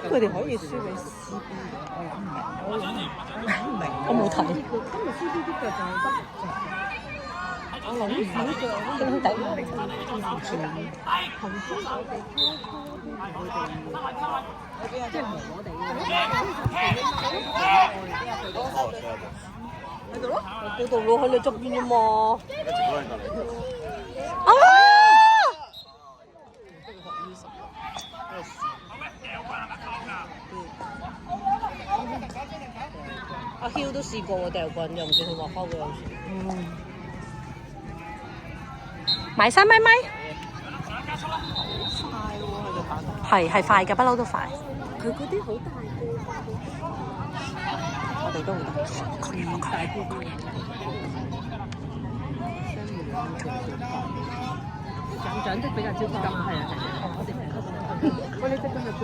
佢哋可以輸俾 CB 嘅，我諗唔明，我冇睇。今日 CB 啲腳就係得我諗唔到腳，兄弟唔明點算。頭先我哋即係磨我哋喺度咯，喺度咯，喺你側邊啫嘛。啊！阿軒都試過喎，掉棍又唔見佢話拋過有時。買3咪咪。快喎，佢哋打得。係快嘅，不嬲都快。佢嗰啲好大個。我哋都好大。大啲啲。長得比較招金，係啊，我哋唔吸引。我哋即係今日做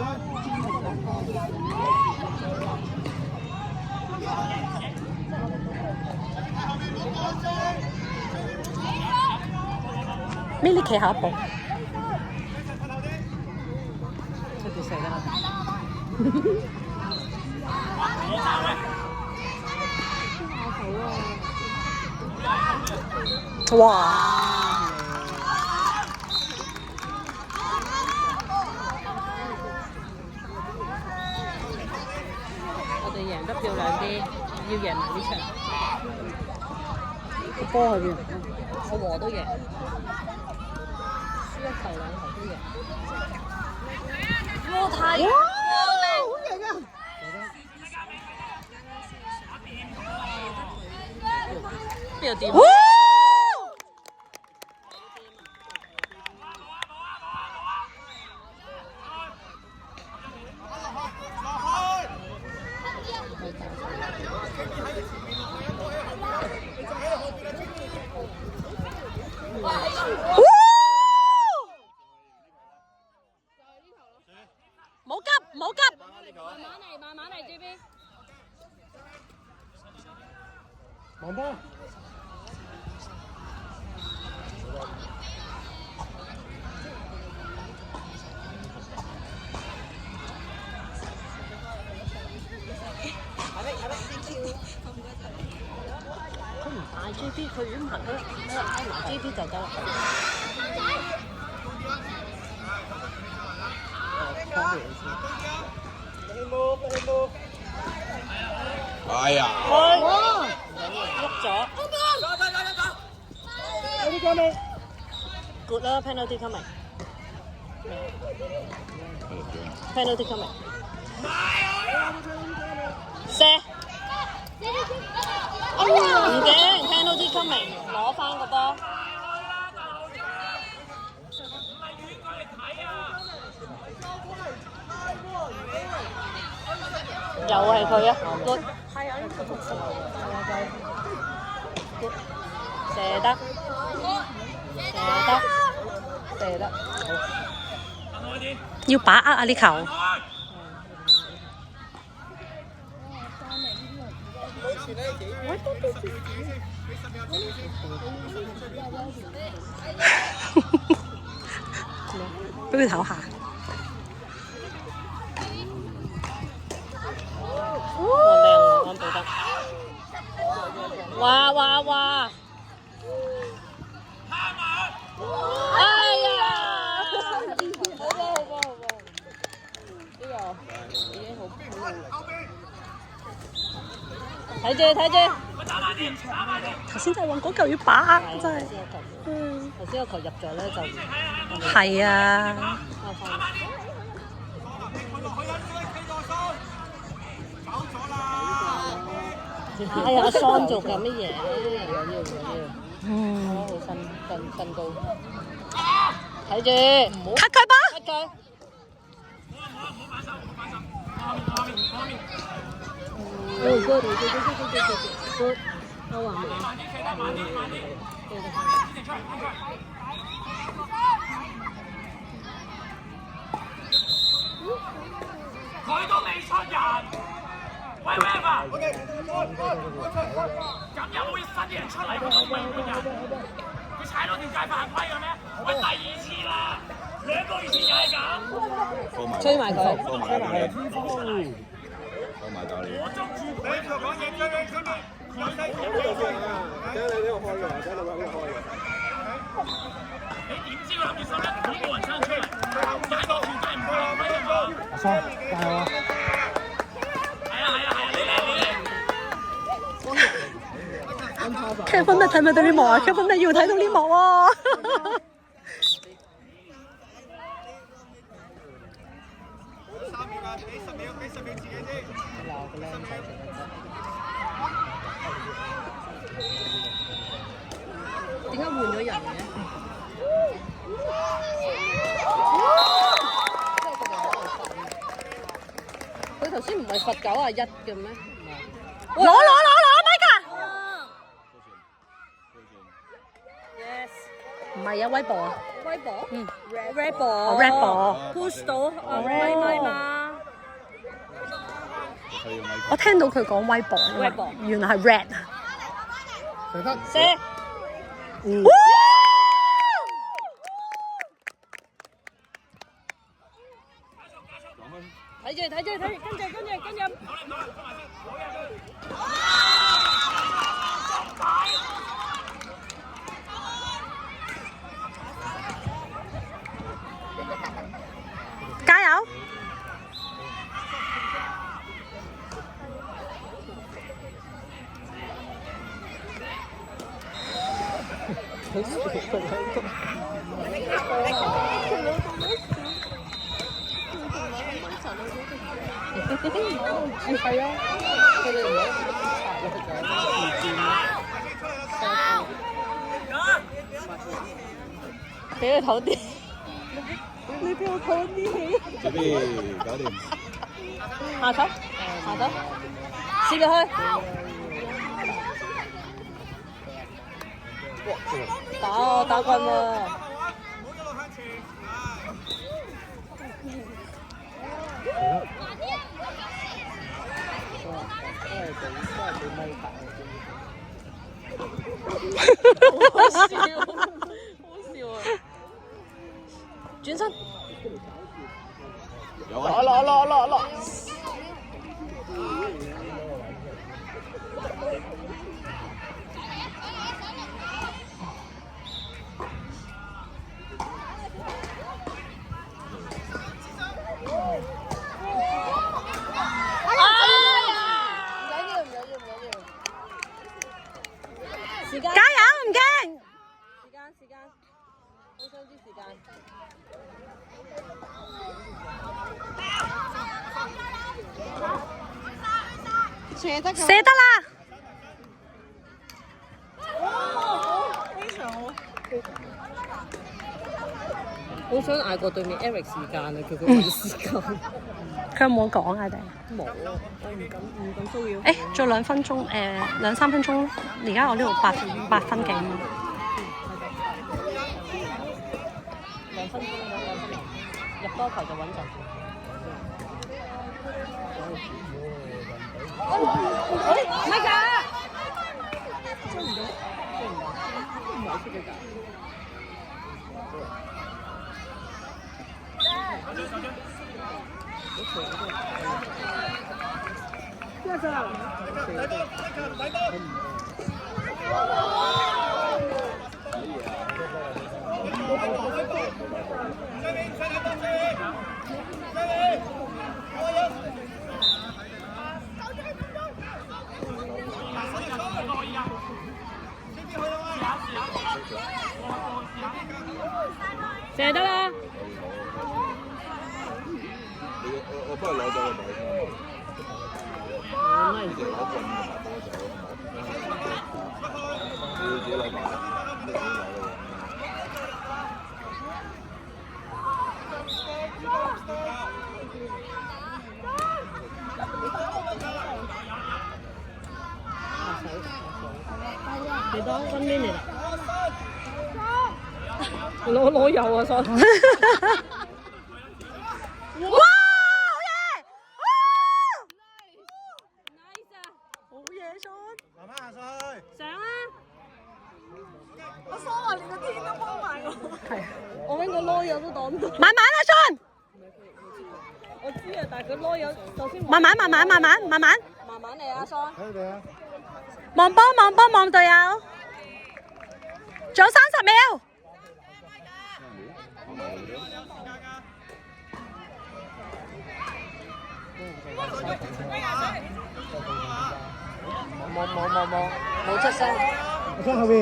咩？你企下一步，出住射啦！哇！我哋贏得漂亮啲，要贏埋呢場。個波喺邊？我和都贏，輸1球2球都贏。哇！太靚，好型啊！邊有點？唔好急，慢慢嚟 JB。慢波。佢唔大 JB， 佢如果唔行佢挨埋 JB 就得啦。哎呀！哇！碌咗。有啲講咩 ？Good 啦 ，penalty coming。penalty coming。射。唔驚 ，penalty coming， 攞翻個波。又係佢啊 ，good。係啊，呢個同事。good， 射得，射得，要把握啊呢球。俾佢唞下。靚，安保得。哇！哎呀！好波！呢個已經好睇住。頭先就話嗰球要把握，真係。頭先個球入咗咧就。係啊。哎呀，阿桑做緊乜嘢？好身高。睇住，唔好 cut 佢吧。cut 佢。good。我話佢都未出人。喂 Wave 啊！咁有冇新人出嚟嗰種名人？佢踩到條界犯規嘅咩？喂，第2次啦，2個月前又係咁。追埋佢，幫埋教練，幫埋教練。你點知佢諗住收一點冇人撐出嚟？大個條仔唔會落威啊嘛！阿生，加油啊！Kevin 睇唔睇到呢幕啊 ？Kevin 要睇到呢幕啊！點解換咗人嘅？佢頭先唔係罰91嘅咩？攞，Mike！唔係啊，威博啊，威博，嗯 ，Red 博 ，Red 博 push 到咪嘛，我聽到佢講威博，威博原來係 Red 啊！射得射，睇住，跟住。加油！係啊，佢哋唔係俾佢唞啲，你俾我唞啲氣。準備搞掂。下手，試入去。打棍喎！好笑啊！轉身，有啊！落！時間加油，唔驚。時間，好想知時間。射得啦！非常好。好想嗌過對面 Eric 時間啊，叫佢揾時間。佢有冇講啊？定冇啊，我唔敢騷擾。誒，再2分鐘，2、3分鐘。而家我呢度8分幾。2分鐘，入多球就穩陣。唔係㗎，追唔到，唔係出嘅㗎。射得啦！我幫佢攞咗個袋先。你哋攞棍同埋波走，你要自己攞埋，你自己攞咯。幾多？1 minute 啊！攞油啊，Son！哇！好嘢！好嘢，Son！慢慢行上去。上啊！我疏啊，連個天都幫埋我。係。我揾個攞油都擋唔到。慢慢啊，Son！但係佢攞有，首先慢慢嚟啊，桑。睇你啊！望波望隊友，仲有30秒。冇出聲。我想後邊。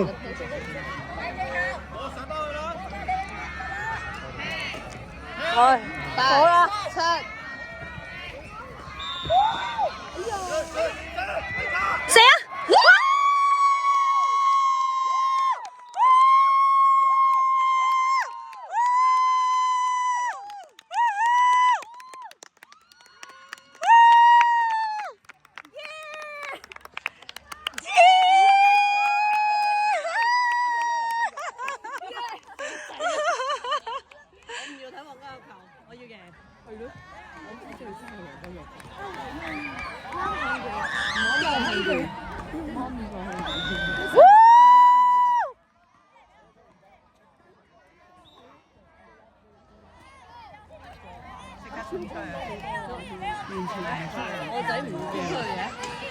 好啦7。射啊！我仔唔出去嘅。